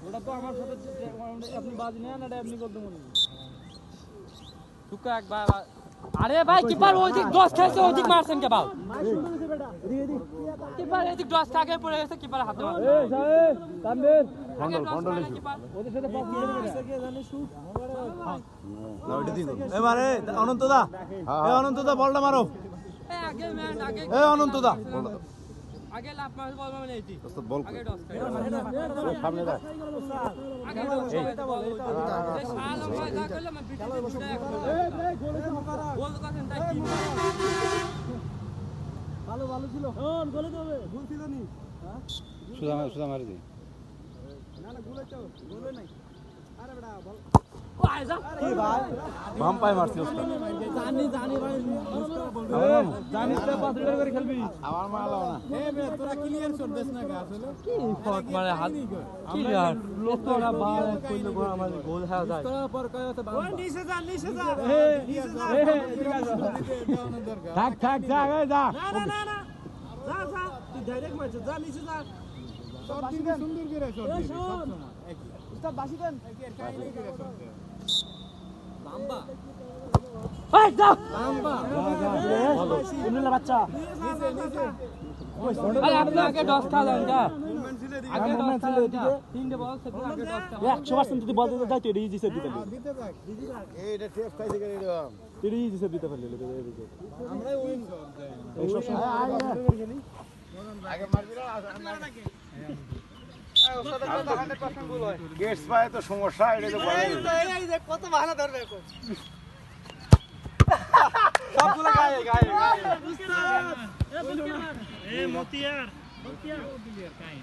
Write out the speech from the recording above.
ওটা তো আমার সাথে আপনি বাজি নেন এটা আপনি করতে মনে তুকা একবার আরে ভাই কিপার ওদিক 10 খেলছে ওদিক মারছেন কে বাল কিপার এদিক 10 খাগে পড়ে গেছে কিপার হাতে মার এই সাহেব কামবেন ফন্ডল কিপার ওদের সাথে বক্স করে গেছে কে জানে শুট না ওইটা দিন এবারে অনন্ত দা এই অনন্ত দা বলটা মারো এই আগে ম্যান আগে এই অনন্ত দা আগে লাভ মার বল মানে এইটি তো বল আগে 10 খাগে সামনে দা আগে এটা বল এই শাল ভাই যা করলাম বিটি এই গোলে তো মারা গোল তো কাছেন তাই কি ভালো ভালো ছিল কোন গোলে তো হবে ভুল ছিল নি হ্যাঁ সুদা মারি দি না না গোলে তো গোলে নাই আরে বেটা বল ওই যা কি ভাই বাম পায় মারছিস জানি ভাই জানি তো 5 লিটার করে খেলবি আমার মা লাও না এ বে তোরা ক্লিয়ার শট দেস না গা আসলে কি ফট মারে হাত কি यार লোকটা বাল কইলো গো আমার গোল হয়ে যায় তোরা পর কয় তো বাম ওই নিচে যা থাক যা না যা তুই ডাইরেক্ট মারছ যা নিচে যা শট দিন সুন্দর করে শট দিবি সব সময় উস্তাদ বাসি দেন কাহিনী করে শট দে বাম্বা এই যা বাম্বা ইমরুল্লাহ বাচ্চা নিচে আরে আপনি আগে 10 টা দেন যা আগে 10 টা এদিকে তিনটে বল সেটা আগে 10 টা 100% যদি বল দিতে যায় তো ইজি সেট দিতে পারবে দিতে যাক এইটা টেপ খাইছে করে এরকম তুই ইজি সেট দিতে পারলে এদিকে আমরাই উইন এই সব আগে মারবি না নাকি গেটস পায় তো সমস্যা এটা তো বলে এই যে কত বাহানা ধরবে এখন সবগুলো গায়ে উস্তাদ এ মতিয়ার ক্লিয়ার কাই